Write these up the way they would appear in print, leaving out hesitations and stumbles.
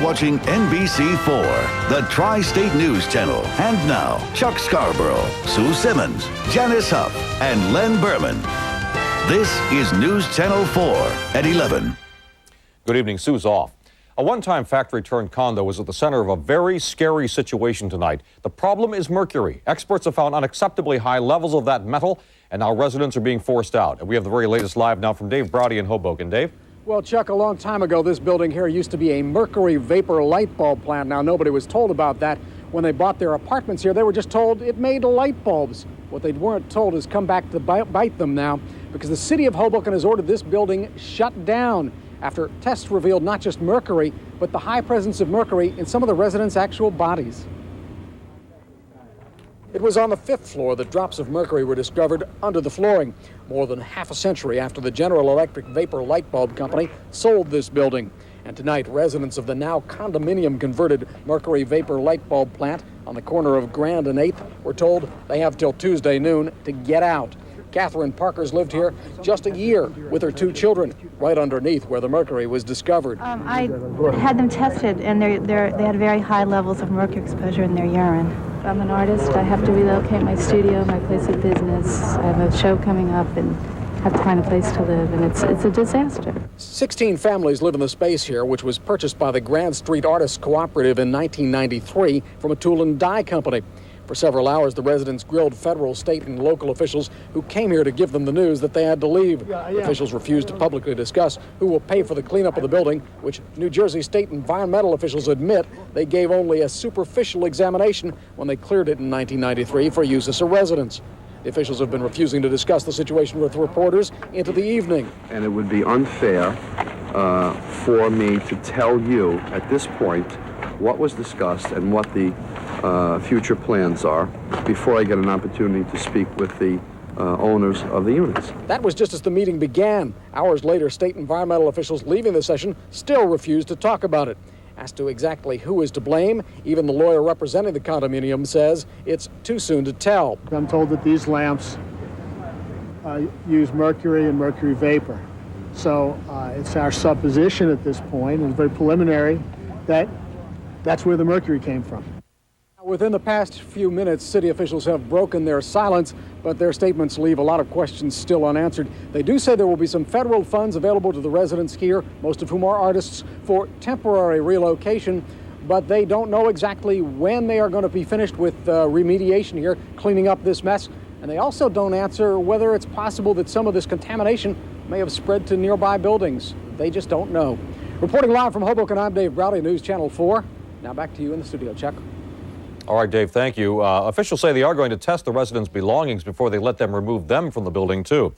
watching NBC4, the Tri-State News Channel. And now, Chuck Scarborough, Sue Simmons, Janice Huff, and Len Berman. This is News Channel 4 at 11. Good evening. Sue's off. A one-time factory-turned-condo was at the center of a very scary situation tonight. The problem is mercury. Experts have found unacceptably high levels of that metal, and now residents are being forced out. And we have the very latest live now from Dave Browdy in Hoboken. Dave? Well, Chuck, a long time ago, this building here used to be a mercury vapor light bulb plant. Now, nobody was told about that when they bought their apartments here. They were just told it made light bulbs. What they weren't told has come back to bite them now, because the city of Hoboken has ordered this building shut down after tests revealed not just mercury, but the high presence of mercury in some of the residents' actual bodies. It was on the 5th floor that drops of mercury were discovered under the flooring, more than half a century after the General Electric Vapor Light Bulb Company sold this building. And tonight, residents of the now condominium-converted mercury vapor light bulb plant on the corner of Grand and 8th were told they have till Tuesday noon to get out. Catherine Parker's lived here just a year with her 2 children, right underneath where the mercury was discovered. I had them tested, and they had very high levels of mercury exposure in their urine. I'm an artist. I have to relocate my studio, my place of business. I have a show coming up and have to find a place to live, and it's a disaster. 16 families live in the space here, which was purchased by the Grand Street Artists Cooperative in 1993 from a tool and die company. For several hours, the residents grilled federal, state, and local officials who came here to give them the news that they had to leave. Officials refused to publicly discuss who will pay for the cleanup of the building, which New Jersey state environmental officials admit they gave only a superficial examination when they cleared it in 1993 for use as a residence. The officials have been refusing to discuss the situation with reporters into the evening. And it would be unfair for me to tell you at this point what was discussed and what the future plans are before I get an opportunity to speak with the owners of the units. That was just as the meeting began. Hours later, state environmental officials leaving the session still refused to talk about it. As to exactly who is to blame, even the lawyer representing the condominium says it's too soon to tell. I'm told that these lamps use mercury and mercury vapor. So it's our supposition at this point, and it's very preliminary, that that's where the mercury came from. Within the past few minutes, city officials have broken their silence, but their statements leave a lot of questions still unanswered. They do say there will be some federal funds available to the residents here, most of whom are artists, for temporary relocation, but they don't know exactly when they are going to be finished with remediation here, cleaning up this mess. And they also don't answer whether it's possible that some of this contamination may have spread to nearby buildings. They just don't know. Reporting live from Hoboken, I'm Dave Browdy, News Channel 4. Now back to you in the studio, Chuck. All right, Dave, thank you. Officials say they are going to test the residents' belongings before they let them remove them from the building, too.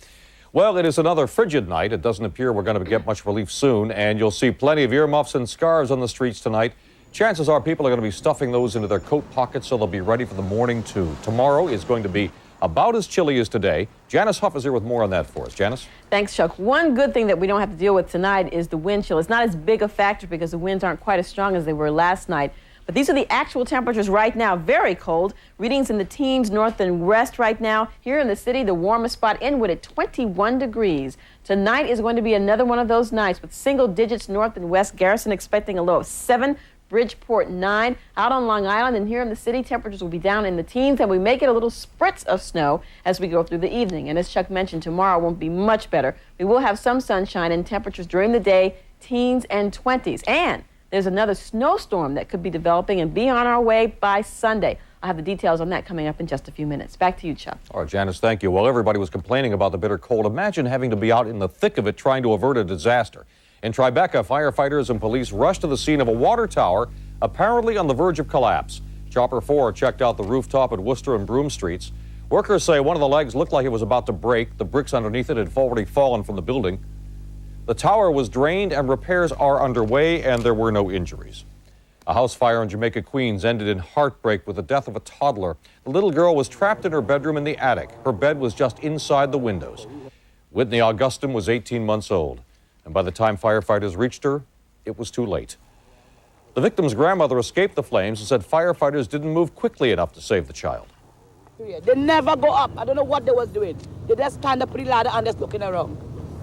Well, it is another frigid night. It doesn't appear we're going to get much relief soon, and you'll see plenty of earmuffs and scarves on the streets tonight. Chances are people are going to be stuffing those into their coat pockets so they'll be ready for the morning, too. Tomorrow is going to be about as chilly as today. Janice Huff is here with more on that for us. Janice? Thanks, Chuck. One good thing that we don't have to deal with tonight is the wind chill. It's not as big a factor because the winds aren't quite as strong as they were last night. But these are the actual temperatures right now. Very cold. Readings in the teens north and west right now. Here in the city, the warmest spot inwood at 21 degrees. Tonight is going to be another one of those nights with single digits north and west. Garrison expecting a low of 7. Bridgeport 9. Out on Long Island and here in the city, temperatures will be down in the teens, and we may get a little spritz of snow as we go through the evening. And as Chuck mentioned, tomorrow won't be much better. We will have some sunshine and temperatures during the day, teens and 20s. And there's another snowstorm that could be developing and be on our way by Sunday. I'll have the details on that coming up in just a few minutes. Back to you, Chuck. All right, Janice, thank you. Well, everybody was complaining about the bitter cold. Imagine having to be out in the thick of it trying to avert a disaster. In Tribeca, firefighters and police rushed to the scene of a water tower apparently on the verge of collapse. Chopper 4 checked out the rooftop at Worcester and Broome Streets. Workers say one of the legs looked like it was about to break. The bricks underneath it had already fallen from the building. The tower was drained and repairs are underway, and there were no injuries. A house fire in Jamaica, Queens ended in heartbreak with the death of a toddler. The little girl was trapped in her bedroom in the attic. Her bed was just inside the windows. Whitney Augustin was 18 months old, and by the time firefighters reached her, it was too late. The victim's grandmother escaped the flames and said firefighters didn't move quickly enough to save the child. They never go up. I don't know what they was doing. They just stand up pretty ladder and just looking around.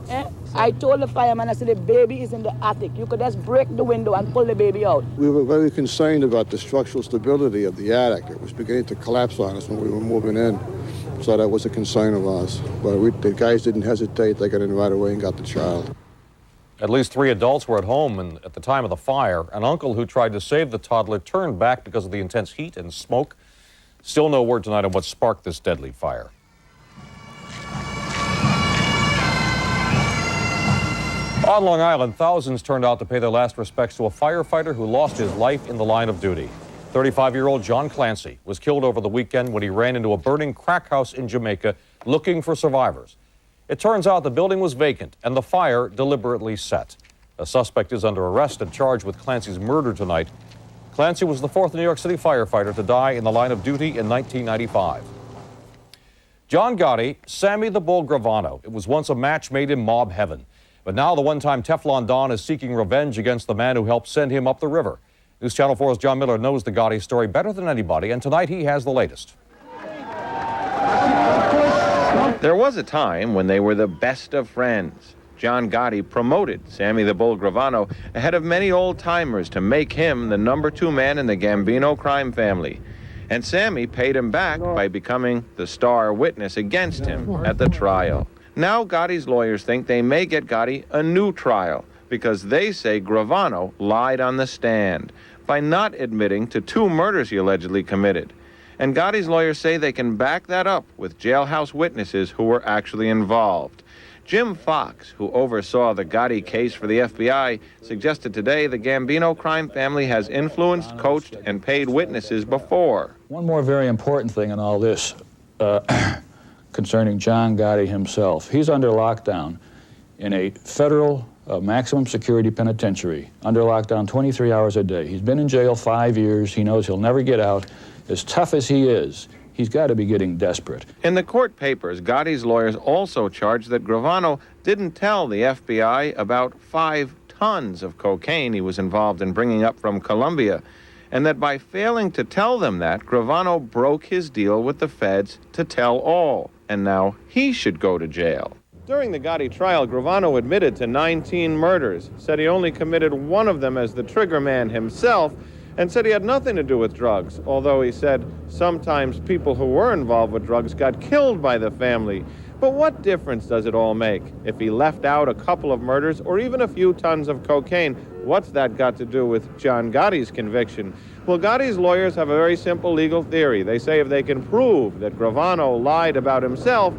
I told the fireman, I said, the baby is in the attic. You could just break the window and pull the baby out. We were very concerned about the structural stability of the attic. It was beginning to collapse on us when we were moving in. So that was a concern of ours. But the guys didn't hesitate. They got in right away and got the child. At least 3 adults were at home at the time of the fire. An uncle who tried to save the toddler turned back because of the intense heat and smoke. Still no word tonight on what sparked this deadly fire. On Long Island, thousands turned out to pay their last respects to a firefighter who lost his life in the line of duty. 35-year-old John Clancy was killed over the weekend when he ran into a burning crack house in Jamaica looking for survivors. It turns out the building was vacant and the fire deliberately set. A suspect is under arrest and charged with Clancy's murder tonight. Clancy was the 4th New York City firefighter to die in the line of duty in 1995. John Gotti, Sammy the Bull Gravano. It was once a match made in mob heaven. But now the one-time Teflon Don is seeking revenge against the man who helped send him up the river. News Channel 4's John Miller knows the Gotti story better than anybody, and tonight he has the latest. There was a time when they were the best of friends. John Gotti promoted Sammy the Bull Gravano ahead of many old-timers to make him the #2 man in the Gambino crime family. And Sammy paid him back by becoming the star witness against him at the trial. Now Gotti's lawyers think they may get Gotti a new trial because they say Gravano lied on the stand by not admitting to 2 murders he allegedly committed. And Gotti's lawyers say they can back that up with jailhouse witnesses who were actually involved. Jim Fox, who oversaw the Gotti case for the FBI, suggested today the Gambino crime family has influenced, coached, and paid witnesses before. One more very important thing in all this concerning John Gotti himself. He's under lockdown in a federal maximum security penitentiary, under lockdown 23 hours a day. He's been in jail 5 years. He knows he'll never get out. As tough as he is, he's got to be getting desperate. In the court papers, Gotti's lawyers also charged that Gravano didn't tell the FBI about 5 tons of cocaine he was involved in bringing up from Colombia, and that by failing to tell them that, Gravano broke his deal with the feds to tell all, and now he should go to jail. During the Gotti trial, Gravano admitted to 19 murders, said he only committed 1 of them as the trigger man himself, and said he had nothing to do with drugs, although he said sometimes people who were involved with drugs got killed by the family. But what difference does it all make? If he left out a couple of murders or even a few tons of cocaine, what's that got to do with John Gotti's conviction? Well, Gotti's lawyers have a very simple legal theory. They say if they can prove that Gravano lied about himself,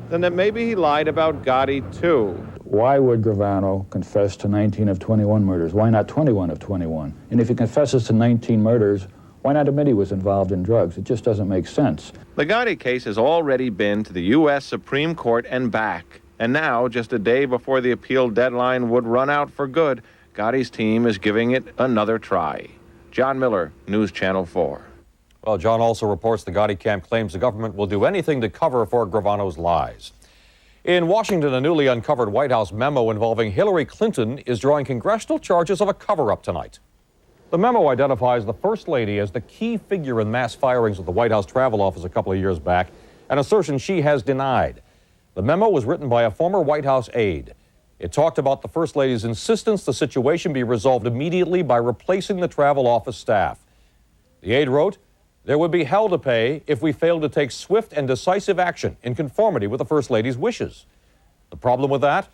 then that maybe he lied about Gotti too. Why would Gravano confess to 19 of 21 murders? Why not 21 of 21? And if he confesses to 19 murders, why not admit he was involved in drugs? It just doesn't make sense. The Gotti case has already been to the U.S. Supreme Court and back. And now, just a day before the appeal deadline would run out for good, Gotti's team is giving it another try. John Miller, News Channel 4. Well, John also reports the Gotti camp claims the government will do anything to cover for Gravano's lies. In Washington, a newly uncovered White House memo involving Hillary Clinton is drawing congressional charges of a cover-up tonight. The memo identifies the First Lady as the key figure in mass firings at the White House Travel Office a couple of years back, an assertion she has denied. The memo was written by a former White House aide. It talked about the First Lady's insistence the situation be resolved immediately by replacing the travel office staff. The aide wrote, "There would be hell to pay if we failed to take swift and decisive action in conformity with the First Lady's wishes." The problem with that?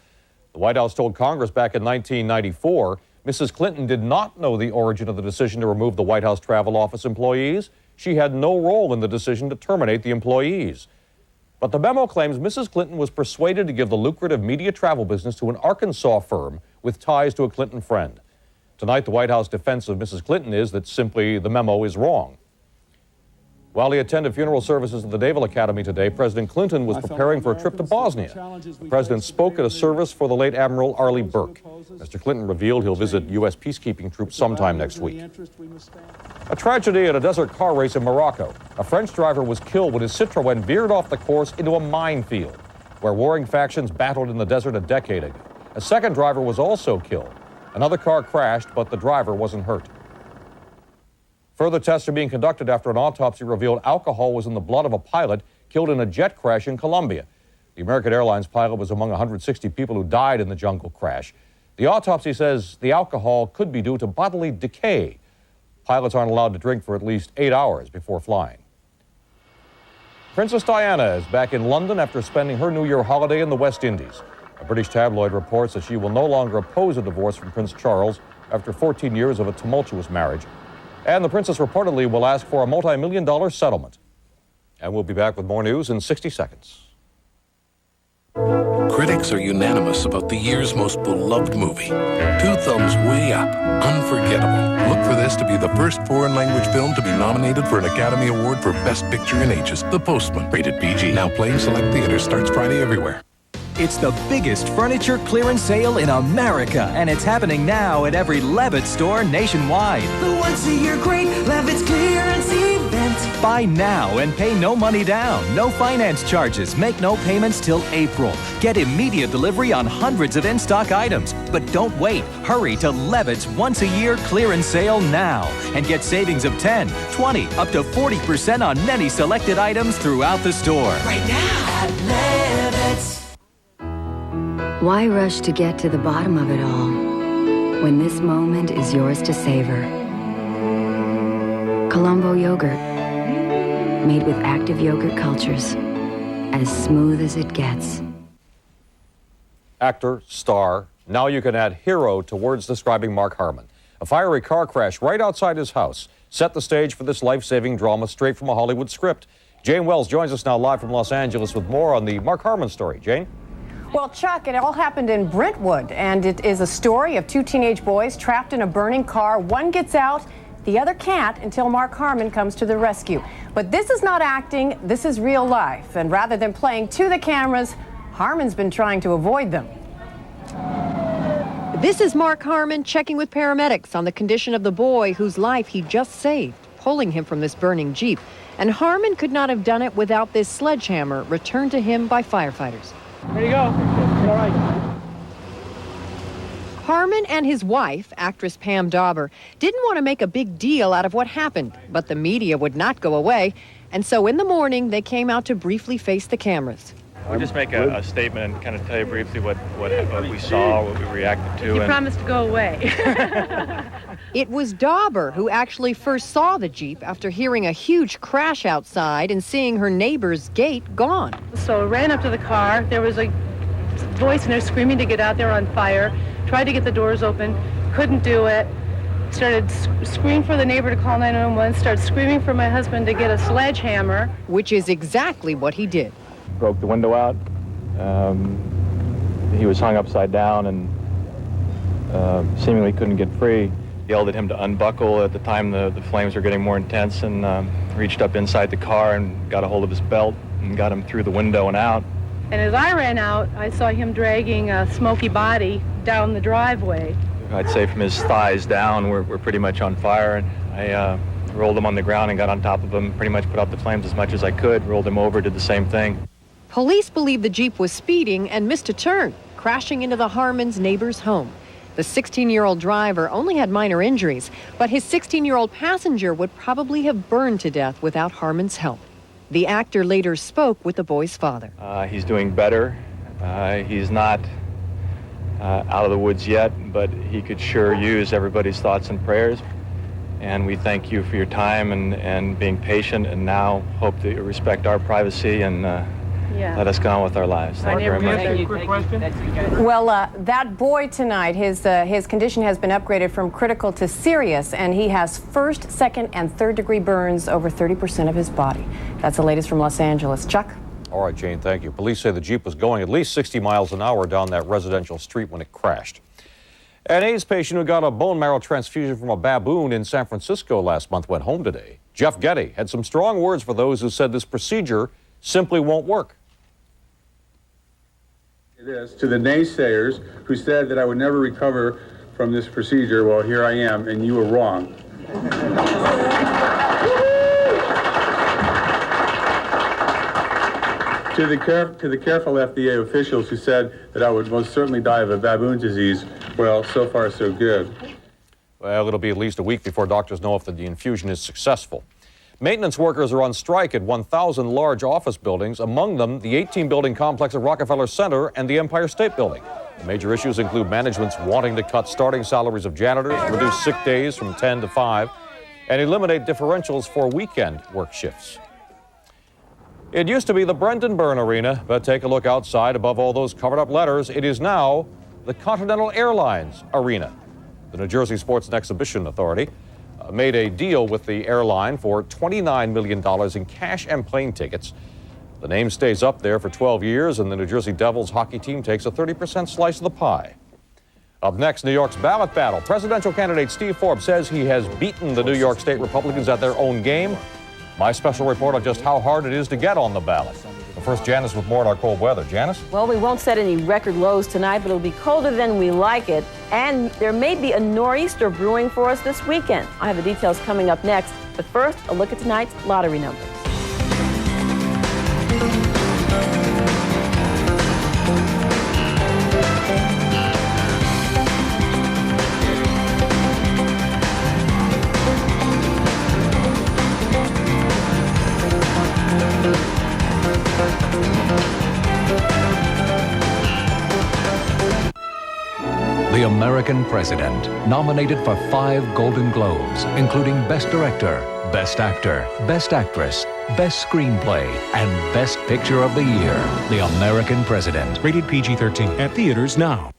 The White House told Congress back in 1994 Mrs. Clinton did not know the origin of the decision to remove the White House Travel Office employees. She had no role in the decision to terminate the employees. But the memo claims Mrs. Clinton was persuaded to give the lucrative media travel business to an Arkansas firm with ties to a Clinton friend. Tonight, the White House defense of Mrs. Clinton is that simply the memo is wrong. While he attended funeral services at the Naval Academy today, President Clinton was preparing for a trip to Bosnia. The president spoke at a service for the late Admiral Arleigh Burke. Mr. Clinton revealed he'll visit U.S. peacekeeping troops sometime next week. A tragedy at a desert car race in Morocco. A French driver was killed when his Citroën veered off the course into a minefield, where warring factions battled in the desert a decade ago. A second driver was also killed. Another car crashed, but the driver wasn't hurt. Further tests are being conducted after an autopsy revealed alcohol was in the blood of a pilot killed in a jet crash in Colombia. The American Airlines pilot was among 160 people who died in the jungle crash. The autopsy says the alcohol could be due to bodily decay. Pilots aren't allowed to drink for at least 8 hours before flying. Princess Diana is back in London after spending her New Year holiday in the West Indies. A British tabloid reports that she will no longer oppose a divorce from Prince Charles after 14 years of a tumultuous marriage. And the princess reportedly will ask for a multi-million-dollar settlement. And we'll be back with more news in 60 seconds. Critics are unanimous about the year's most beloved movie. 2 thumbs way up. Unforgettable. Look for this to be the first foreign language film to be nominated for an Academy Award for Best Picture in Ages. The Postman. Rated PG. Now playing select theaters. Starts Friday everywhere. It's the biggest furniture clearance sale in America, and it's happening now at every Levitt store nationwide. The once-a-year great Levitt's clearance event. Buy now and pay no money down, no finance charges, make no payments till April. Get immediate delivery on hundreds of in-stock items. But don't wait. Hurry to Levitt's once-a-year clearance sale now and get savings of 10, 20, up to 40% on many selected items throughout the store. Right now at Levitt's. Why rush to get to the bottom of it all when this moment is yours to savor? Colombo yogurt, made with active yogurt cultures, as smooth as it gets. Actor, star, now you can add hero to words describing Mark Harmon. A fiery car crash right outside his house set the stage for this life-saving drama straight from a Hollywood script. Jane Wells joins us now live from Los Angeles with more on the Mark Harmon story. Jane? Well, Chuck, it all happened in Brentwood, and it is a story of 2 teenage boys trapped in a burning car. One gets out, the other can't until Mark Harmon comes to the rescue. But this is not acting, this is real life. And rather than playing to the cameras, Harmon's been trying to avoid them. This is Mark Harmon checking with paramedics on the condition of the boy whose life he just saved, pulling him from this burning Jeep. And Harmon could not have done it without this sledgehammer returned to him by firefighters. There you go. All right. Harmon and his wife, actress Pam Dauber, didn't want to make a big deal out of what happened, but the media would not go away, and so in the morning they came out to briefly face the cameras. We'll just make a statement and kind of tell you briefly what we saw, what we reacted to. You promised to go away. It was Dauber who actually first saw the Jeep after hearing a huge crash outside and seeing her neighbor's gate gone. So I ran up to the car. There was a voice in there screaming to get out there on fire. Tried to get the doors open, couldn't do it. Started screaming for the neighbor to call 911, started screaming for my husband to get a sledgehammer. Which is exactly what he did. Broke the window out. He was hung upside down and seemingly couldn't get free. Yelled at him to unbuckle. At the time, the flames were getting more intense, and reached up inside the car and got a hold of his belt and got him through the window and out. And as I ran out, I saw him dragging a smoky body down the driveway. I'd say from his thighs down, we're pretty much on fire. And I rolled him on the ground and got on top of him, pretty much put out the flames as much as I could, rolled him over, did the same thing. Police believe the Jeep was speeding and missed a turn, crashing into the Harmon's neighbor's home. The 16-year-old driver only had minor injuries, but his 16-year-old passenger would probably have burned to death without Harmon's help. The actor later spoke with the boy's father. He's doing better. He's not out of the woods yet, but he could sure use everybody's thoughts and prayers. And we thank you for your time and being patient, and now hope that you respect our privacy and let us go on with our lives. Thank you very much. Quick question. Well, that boy tonight, his condition has been upgraded from critical to serious, and he has first, second, and third-degree burns over 30% of his body. That's the latest from Los Angeles. Chuck? All right, Jane, thank you. Police say the Jeep was going at least 60 miles an hour down that residential street when it crashed. An AIDS patient who got a bone marrow transfusion from a baboon in San Francisco last month went home today. Jeff Getty had some strong words for those who said this procedure simply won't work. This to the naysayers who said that I would never recover from this procedure. Well, here I am, and you were wrong. To the careful FDA officials who said that I would most certainly die of a baboon disease, well, so far so good. Well, it'll be at least a week before doctors know if the infusion is successful. Maintenance workers are on strike at 1,000 large office buildings, among them the 18-building complex at Rockefeller Center and the Empire State Building. The major issues include management's wanting to cut starting salaries of janitors, reduce sick days from 10 to 5, and eliminate differentials for weekend work shifts. It used to be the Brendan Byrne Arena, but take a look outside above all those covered-up letters. It is now the Continental Airlines Arena. The New Jersey Sports and Exhibition Authority made a deal with the airline for $29 million in cash and plane tickets. The name stays up there for 12 years, and the New Jersey Devils hockey team takes a 30% slice of the pie. Up next, New York's ballot battle. Presidential candidate Steve Forbes says he has beaten the New York State Republicans at their own game. My special report on just how hard it is to get on the ballot. But first, Janice with more on our cold weather. Janice? Well, we won't set any record lows tonight, but it'll be colder than we like it. And there may be a nor'easter brewing for us this weekend. I have the details coming up next. But first, a look at tonight's lottery numbers. The American President, nominated for 5 Golden Globes, including Best Director, Best Actor, Best Actress, Best Screenplay, and Best Picture of the Year. The American President. Rated PG-13 at theaters now.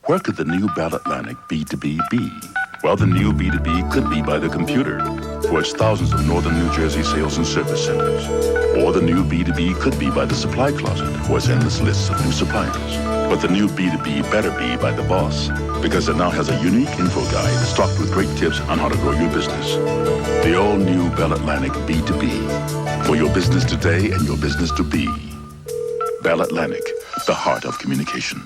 Where could the new Ballot Atlantic B2B be? Well, the new B2B could be by the computer, for its thousands of northern New Jersey sales and service centers. Or the new B2B could be by the supply closet, for its endless lists of new suppliers. But the new B2B better be by the boss, because it now has a unique info guide stocked with great tips on how to grow your business. The all-new Ballot Atlantic B2B, for your business today and your business to be. Ballot Atlantic, the heart of communication.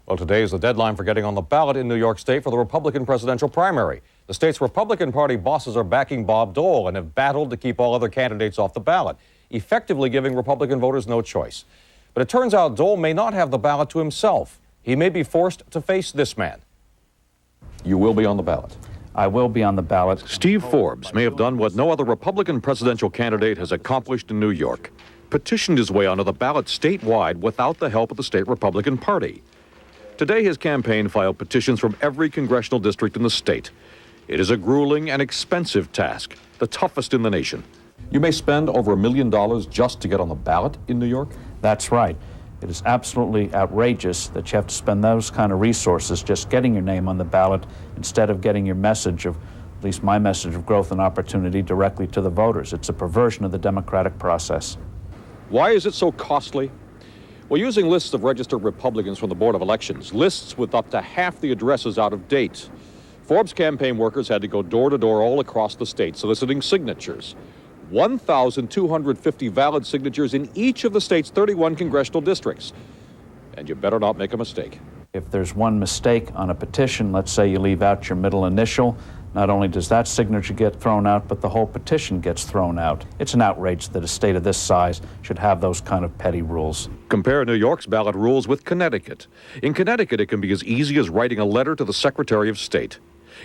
Well, today is the deadline for getting on the ballot in New York State for the Republican presidential primary. The state's Republican Party bosses are backing Bob Dole and have battled to keep all other candidates off the ballot, effectively giving Republican voters no choice. But it turns out Dole may not have the ballot to himself. He may be forced to face this man. You will be on the ballot. I will be on the ballot. Steve Forbes may have done what no other Republican presidential candidate has accomplished in New York. Petitioned his way onto the ballot statewide without the help of the state Republican Party. Today, his campaign filed petitions from every congressional district in the state. It is a grueling and expensive task, the toughest in the nation. You may spend over $1 million just to get on the ballot in New York? That's right. It is absolutely outrageous that you have to spend those kind of resources just getting your name on the ballot instead of getting your message of, at least my message of growth and opportunity, directly to the voters. It's a perversion of the democratic process. Why is it so costly? Well, using lists of registered Republicans from the Board of Elections, lists with up to half the addresses out of date, Forbes campaign workers had to go door to door all across the state soliciting signatures. 1,250 valid signatures in each of the state's 31 congressional districts. And you better not make a mistake. If there's one mistake on a petition, let's say you leave out your middle initial, not only does that signature get thrown out, but the whole petition gets thrown out. It's an outrage that a state of this size should have those kind of petty rules. Compare New York's ballot rules with Connecticut. In Connecticut, it can be as easy as writing a letter to the Secretary of State.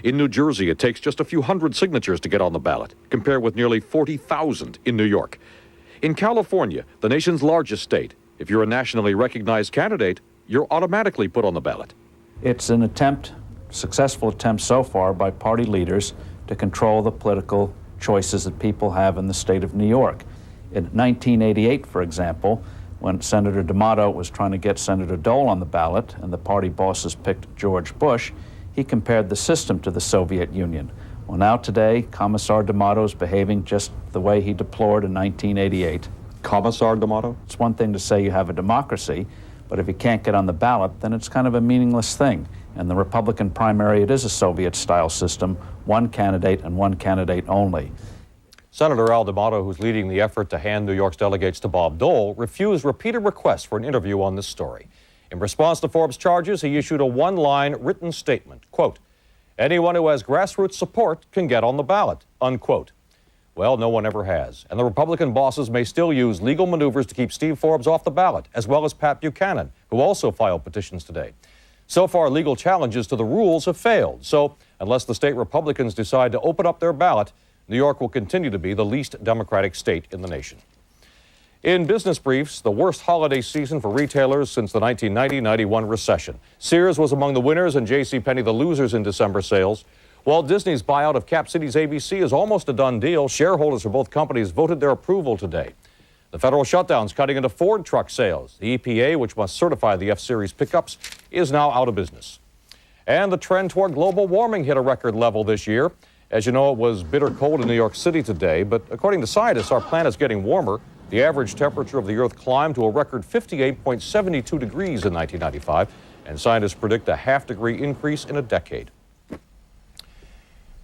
In New Jersey, it takes just a few hundred signatures to get on the ballot, compared with nearly 40,000 in New York. In California, the nation's largest state, if you're a nationally recognized candidate, you're automatically put on the ballot. It's an attempt, successful attempt so far by party leaders to control the political choices that people have in the state of New York. In 1988, for example, when Senator D'Amato was trying to get Senator Dole on the ballot and the party bosses picked George Bush, he compared the system to the Soviet Union. Well, now today, Commissar D'Amato is behaving just the way he deplored in 1988. Commissar D'Amato? It's one thing to say you have a democracy, but if you can't get on the ballot, then it's kind of a meaningless thing. In the Republican primary, it is a Soviet-style system, one candidate and one candidate only. Senator Al D'Amato, who's leading the effort to hand New York's delegates to Bob Dole, refused repeated requests for an interview on this story. In response to Forbes' charges, he issued a one-line written statement, quote, "Anyone who has grassroots support can get on the ballot," unquote. Well, no one ever has, and the Republican bosses may still use legal maneuvers to keep Steve Forbes off the ballot, as well as Pat Buchanan, who also filed petitions today. So far, legal challenges to the rules have failed, so unless the state Republicans decide to open up their ballot, New York will continue to be the least Democratic state in the nation. In business briefs, the worst holiday season for retailers since the 1990-91 recession. Sears was among the winners and JCPenney the losers in December sales. Walt Disney's buyout of Cap City's ABC is almost a done deal. Shareholders for both companies voted their approval today. The federal shutdown's cutting into Ford truck sales. The EPA, which must certify the F-Series pickups, is now out of business. And the trend toward global warming hit a record level this year. As you know, it was bitter cold in New York City today, but according to scientists, our planet is getting warmer. The average temperature of the Earth climbed to a record 58.72 degrees in 1995, and scientists predict a half-degree increase in a decade.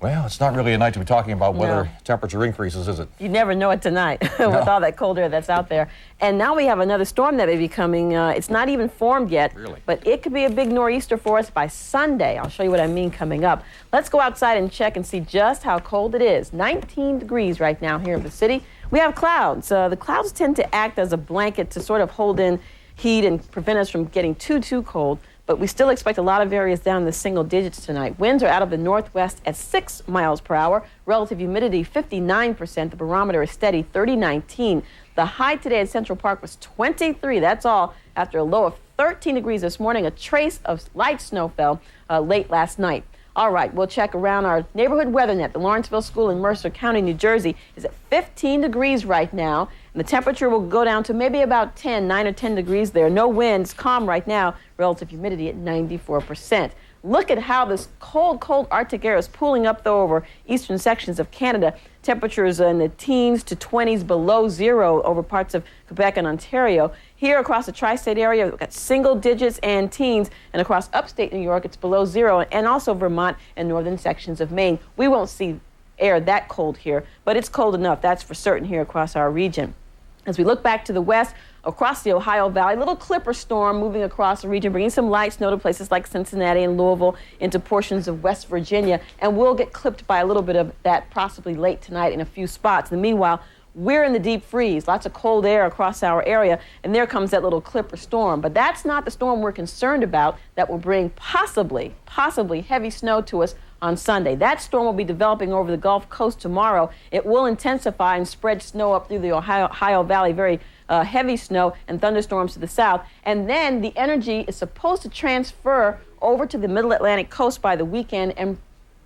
Well, it's not really a night to be talking about whether temperature increases, is it? You never know it tonight with all that cold air that's out there. And now we have another storm that may be coming. It's not even formed yet, but it could be a big nor'easter for us by Sunday. I'll show you what I mean coming up. Let's go outside and check and see just how cold it is. 19 degrees right now here in the city. We have clouds. The clouds tend to act as a blanket to sort of hold in heat and prevent us from getting too cold. But we still expect a lot of areas down in the single digits tonight. Winds are out of the northwest at 6 miles per hour. Relative humidity, 59%. The barometer is steady, 3019. The high today at Central Park was 23. That's all after a low of 13 degrees this morning. A trace of light snow fell late last night. All right, we'll check around our neighborhood weather net. The Lawrenceville School in Mercer County, New Jersey is at 15 degrees right now. And the temperature will go down to maybe about 9 or 10 degrees there. No winds, calm right now. Relative humidity at 94%. Look at how this cold Arctic air is pooling up though over eastern sections of Canada. Temperatures in the teens to 20s below zero over parts of Quebec and Ontario. Here across the tri-state area, we've got single digits and teens, and across upstate New York, it's below zero, and also Vermont and northern sections of Maine. We won't see air that cold here, but it's cold enough, that's for certain here across our region. As we look back to the west, across the Ohio Valley, a little clipper storm moving across the region, bringing some light snow to places like Cincinnati and Louisville, into portions of West Virginia, and we'll get clipped by a little bit of that possibly late tonight in a few spots. And meanwhile, we're in the deep freeze, lots of cold air across our area, and there comes that little clipper storm. But that's not the storm we're concerned about that will bring possibly heavy snow to us on Sunday. That storm will be developing over the Gulf Coast tomorrow. It will intensify and spread snow up through the Ohio Valley, very heavy snow and thunderstorms to the south. And then the energy is supposed to transfer over to the middle Atlantic coast by the weekend and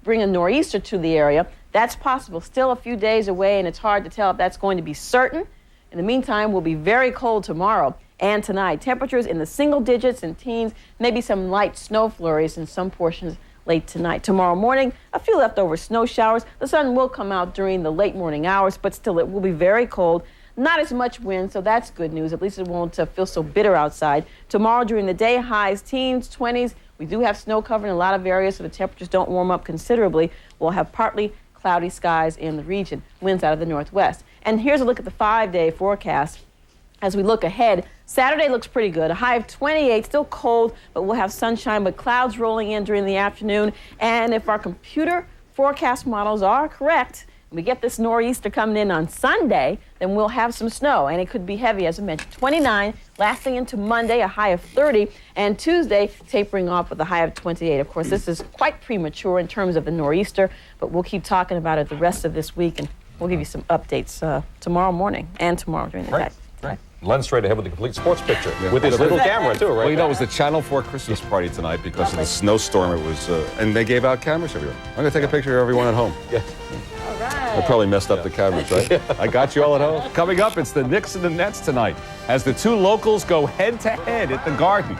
bring a nor'easter to the area. That's possible. Still a few days away, and it's hard to tell if that's going to be certain. In the meantime, we'll be very cold tomorrow and tonight. Temperatures in the single digits and teens, maybe some light snow flurries in some portions late tonight. Tomorrow morning, a few leftover snow showers. The sun will come out during the late morning hours, but still it will be very cold. Not as much wind, so that's good news. At least it won't feel so bitter outside. Tomorrow during the day, highs teens, 20s. We do have snow cover in a lot of areas, so the temperatures don't warm up considerably. We'll have partly cloudy skies in the region. Winds out of the northwest. And here's a look at the 5-day forecast. As we look ahead, Saturday looks pretty good. A high of 28, still cold, but we'll have sunshine, but clouds rolling in during the afternoon. And if our computer forecast models are correct, we get this nor'easter coming in on Sunday, then we'll have some snow, and it could be heavy, as I mentioned. 29, lasting into Monday, a high of 30, and Tuesday tapering off with a high of 28. Of course, this is quite premature in terms of the nor'easter, but we'll keep talking about it the rest of this week, and we'll give you some updates tomorrow morning and tomorrow during the day. Right. Len straight ahead with the complete sports picture. With his little camera, too, right? Well, you know, it was the Channel 4 Christmas party tonight because of the snowstorm. It was, and they gave out cameras everywhere. I'm going to take a picture of everyone at home. Yeah. All right. I probably messed up the cameras, right? I got you all at home. Coming up, it's the Knicks and the Nets tonight as the two locals go head-to-head at the Garden.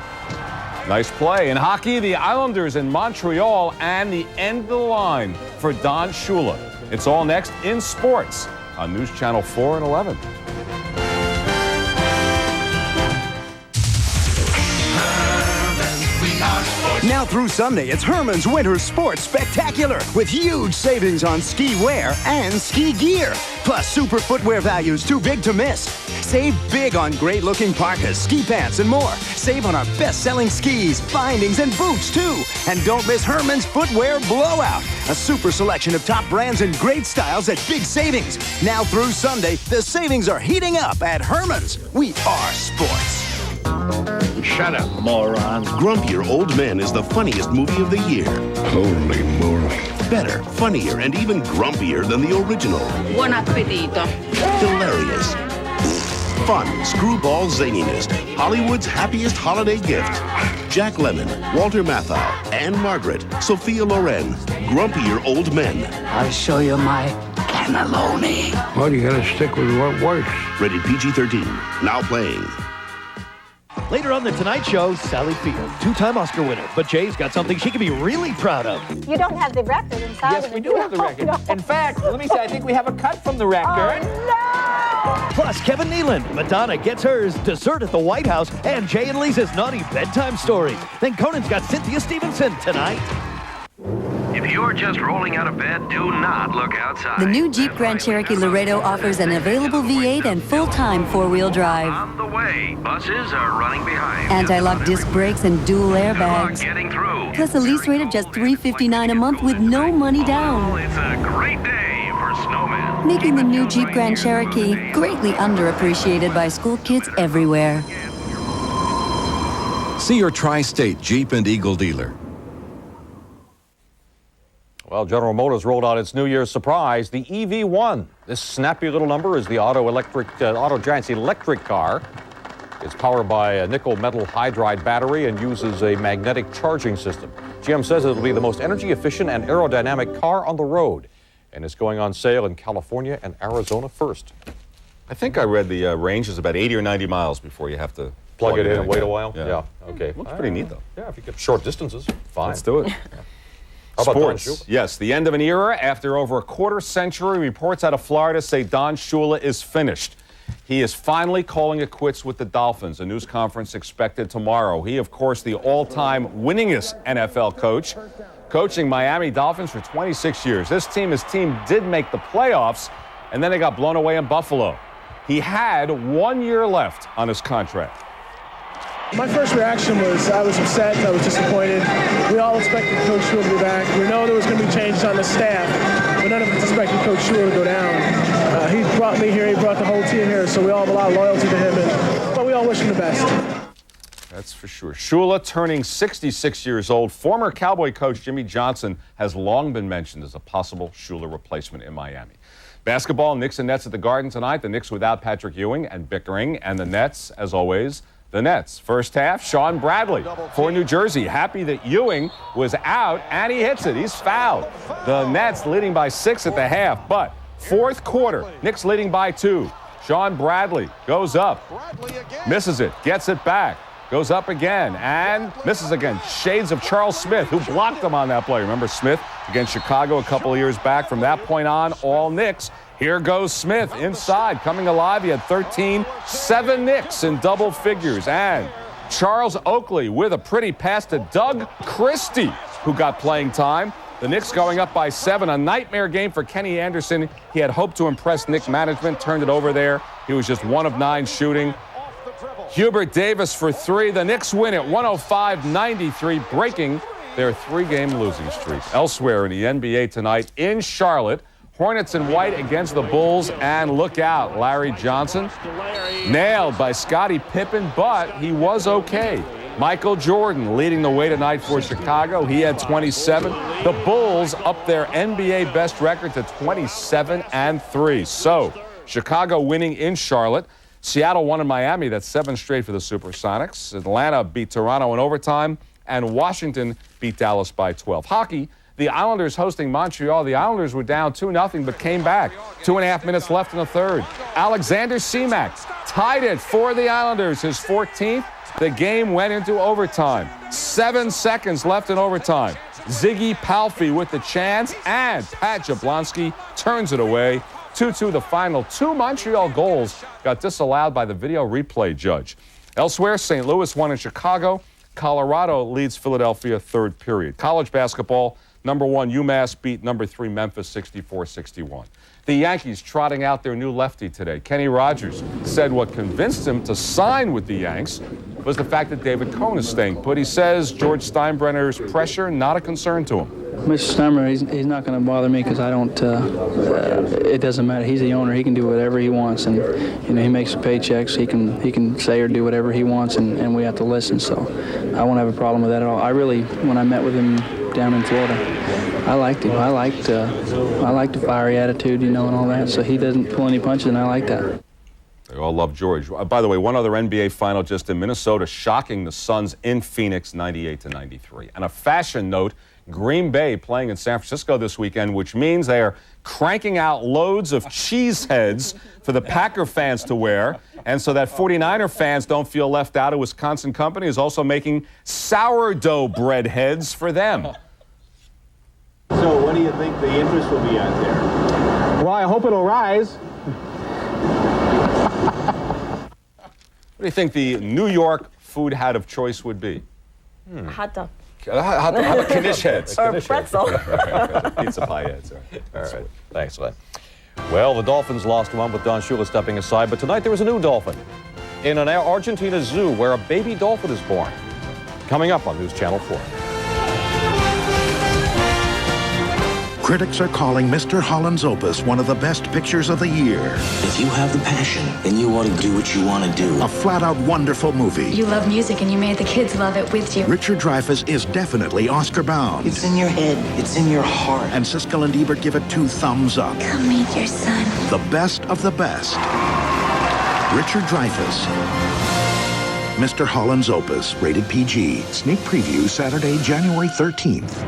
Nice play. In hockey, the Islanders in Montreal and the end of the line for Don Shula. It's all next in sports on News Channel 4 and 11. We are sports. Now through Sunday, it's Herman's Winter Sports Spectacular with huge savings on ski wear and ski gear. Plus super footwear values too big to miss. Save big on great-looking parkas, ski pants, and more. Save on our best-selling skis, bindings, and boots, too. And don't miss Herman's Footwear Blowout. A super selection of top brands and great styles at big savings. Now through Sunday, the savings are heating up at Herman's. We are sports. Shut up, morons. Grumpier Old Men is the funniest movie of the year. Holy moly. Better, funnier, and even grumpier than the original. Buon appetito. Hilarious. Fun, screwball zaniness. Hollywood's happiest holiday gift. Jack Lemmon, Walter Matthau, Anne Margaret, Sophia Loren. Grumpier Old Men. I'll show you my cannelloni. Well, you gotta stick with what works. Rated PG-13. Now playing. Later on The Tonight Show, Sally Field, two-time Oscar winner. But Jay's got something she can be really proud of. You don't have the record inside Yes, of it. we do have the record. In fact, let me say, I think we have a cut from the record. Plus, Kevin Nealon, Madonna gets hers, dessert at the White House, and Jay and Lisa's naughty bedtime stories. Then Conan's got Cynthia Stevenson tonight. If you're just rolling out of bed, do not look outside. The new Jeep Grand Cherokee Laredo offers an available V8 and full-time four-wheel drive. On the way, buses are running behind. Anti-lock disc brakes and dual airbags. Getting through. Plus a lease rate of just $359 a month with no money down. It's a great day for snowmen. Making the new Jeep Grand Cherokee greatly underappreciated by school kids everywhere. See your Tri-State Jeep and Eagle dealer. Well, General Motors rolled out its New Year's surprise, the EV1. This snappy little number is the auto giant's electric car. It's powered by a nickel metal hydride battery and uses a magnetic charging system. GM says it'll be the most energy efficient and aerodynamic car on the road, and it's going on sale in California and Arizona first. I think I read the range is about 80 or 90 miles before you have to Plug it in and wait again. a while? Yeah. Okay. Looks pretty neat, though. Yeah, if you get short distances, fine. Let's do it. How about Don Sports. Shula? Yes, the end of an era. After over a quarter century, reports out of Florida say Don Shula is finished. He is finally calling it quits with the Dolphins. A news conference expected tomorrow. He, of course, the all-time winningest NFL coach, coaching Miami Dolphins for 26 years. His team did make the playoffs, and then they got blown away in Buffalo. He had 1 year left on his contract. My first reaction was I was upset, I was disappointed. We all expected Coach Shula to be back. We know there was going to be changes on the staff, but none of us expected Coach Shula to go down. He brought me here, he brought the whole team here, so we all have a lot of loyalty to him, but we all wish him the best. That's for sure. Shula turning 66 years old. Former Cowboy coach Jimmy Johnson has long been mentioned as a possible Shula replacement in Miami. Basketball, Knicks and Nets at the Garden tonight. The Knicks without Patrick Ewing and Bickering, and the Nets, as always, the Nets. First half, Sean Bradley for New Jersey. Happy that Ewing was out, and he hits it. He's fouled. The Nets leading by 6 at the half, but fourth quarter, Knicks leading by 2. Sean Bradley goes up, misses it, gets it back, goes up again, and misses again. Shades of Charles Smith, who blocked him on that play. Remember Smith against Chicago a couple of years back? From that point on, all Knicks. Here goes Smith inside, coming alive. He had 13, 7 Knicks in double figures. And Charles Oakley with a pretty pass to Doug Christie, who got playing time. The Knicks going up by 7. A nightmare game for Kenny Anderson. He had hoped to impress Knicks management, turned it over there. He was just 1 of 9 shooting. Hubert Davis for 3. The Knicks win it 105-93, breaking their 3-game losing streak. Elsewhere in the NBA tonight in Charlotte, Hornets in white against the Bulls, and look out, Larry Johnson nailed by Scottie Pippen, but he was okay. Michael Jordan leading the way tonight for Chicago. He had 27. The Bulls up their NBA best record to 27-3. So Chicago winning in Charlotte. Seattle won in Miami. That's 7 straight for the Supersonics. Atlanta beat Toronto in overtime, and Washington beat Dallas by 12. Hockey. The Islanders hosting Montreal. The Islanders were down 2-0, but came back. 2.5 minutes left in the third. Alexander Semak tied it for the Islanders, his 14th. The game went into overtime. 7 seconds left in overtime. Ziggy Palffy with the chance, and Pat Jablonski turns it away. 2-2 the final. 2 Montreal goals got disallowed by the video replay judge. Elsewhere, St. Louis won in Chicago. Colorado leads Philadelphia third period. College basketball, number 1 UMass beat number 3 Memphis 64-61. The Yankees trotting out their new lefty today. Kenny Rogers said what convinced him to sign with the Yanks was the fact that David Cohn is staying put. He says George Steinbrenner's pressure not a concern to him. Mr. Steinbrenner, he's not going to bother me because I don't, it doesn't matter. He's the owner. He can do whatever he wants, and he makes the paychecks. He can say or do whatever he wants, and we have to listen. So I won't have a problem with that at all. I really, when I met with him down in Florida, I liked him. I liked the fiery attitude, and all that. So he doesn't pull any punches, and I like that. They all love George. By the way, one other NBA final just in Minnesota, shocking the Suns in Phoenix, 98-93. And a fashion note, Green Bay playing in San Francisco this weekend, which means they are cranking out loads of cheese heads for the Packer fans to wear. And so that 49er fans don't feel left out, a Wisconsin company is also making sourdough bread heads for them. So what do you think the interest will be out there? Well, I hope it'll rise. What do you think the New York food hat of choice would be? Hot dog. How about Knish heads? Or pretzel. Pizza pie heads. All right. Thanks, Len. Well, the Dolphins lost one with Don Shula stepping aside, but tonight there was a new dolphin in an Argentina zoo where a baby dolphin is born. Coming up on News Channel 4. Critics are calling Mr. Holland's Opus one of the best pictures of the year. If you have the passion, then you ought to do what you want to do. A flat-out wonderful movie. You love music and you made the kids love it with you. Richard Dreyfuss is definitely Oscar-bound. It's in your head. It's in your heart. And Siskel and Ebert give it 2 thumbs up. Come meet your son. The best of the best. Richard Dreyfuss. Mr. Holland's Opus, rated PG. Sneak preview Saturday, January 13th.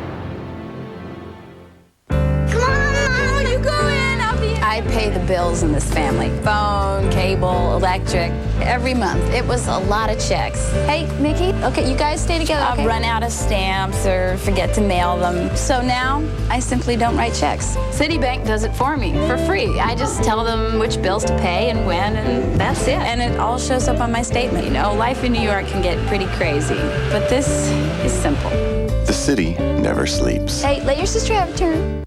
I pay the bills in this family. Phone, cable, electric, every month. It was a lot of checks. Hey, Mickey, okay, you guys stay together, okay? I'll run out of stamps or forget to mail them. So now, I simply don't write checks. Citibank does it for me, for free. I just tell them which bills to pay and when, and that's it. And it all shows up on my statement. Life in New York can get pretty crazy, but this is simple. The city never sleeps. Hey, let your sister have a turn.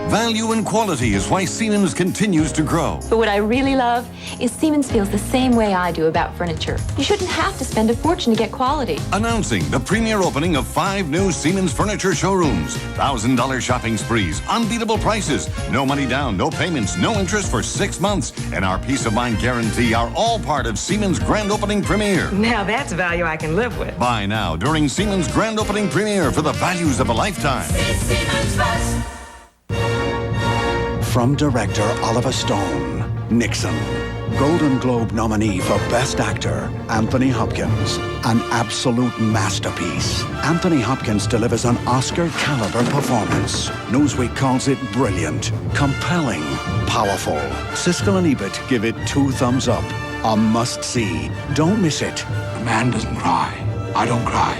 Value and quality is why Siemens continues to grow. But what I really love is Siemens feels the same way I do about furniture. You shouldn't have to spend a fortune to get quality. Announcing the premier opening of 5 new Siemens furniture showrooms. $1,000 shopping sprees, unbeatable prices, no money down, no payments, no interest for 6 months, and our peace of mind guarantee are all part of Siemens grand opening premiere. Now that's value I can live with. Buy now during Siemens grand opening premiere for the values of a lifetime. Siemens first. From director Oliver Stone, Nixon. Golden Globe nominee for Best Actor, Anthony Hopkins. An absolute masterpiece. Anthony Hopkins delivers an Oscar-caliber performance. Newsweek calls it brilliant, compelling, powerful. Siskel and Ebert give it 2 thumbs up. A must-see. Don't miss it. A man doesn't cry. I don't cry.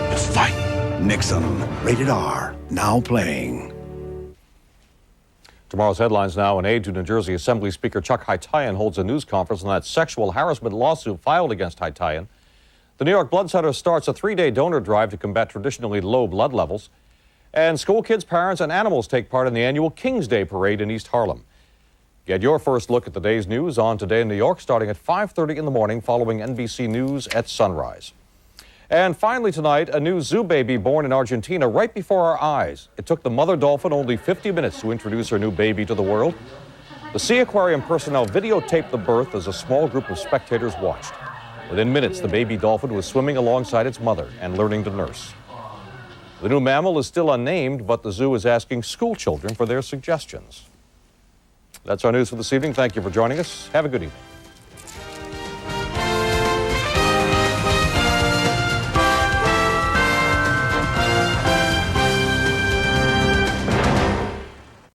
You fight. Nixon, rated R, now playing. Tomorrow's headlines now. An aide to New Jersey Assembly Speaker Chuck Haitayan holds a news conference on that sexual harassment lawsuit filed against Haitayan. The New York Blood Center starts a 3-day donor drive to combat traditionally low blood levels. And school kids, parents, and animals take part in the annual King's Day Parade in East Harlem. Get your first look at the day's news on Today in New York starting at 5:30 in the morning following NBC News at sunrise. And finally tonight, a new zoo baby born in Argentina right before our eyes. It took the mother dolphin only 50 minutes to introduce her new baby to the world. The Sea Aquarium personnel videotaped the birth as a small group of spectators watched. Within minutes, the baby dolphin was swimming alongside its mother and learning to nurse. The new mammal is still unnamed, but the zoo is asking school children for their suggestions. That's our news for this evening. Thank you for joining us. Have a good evening.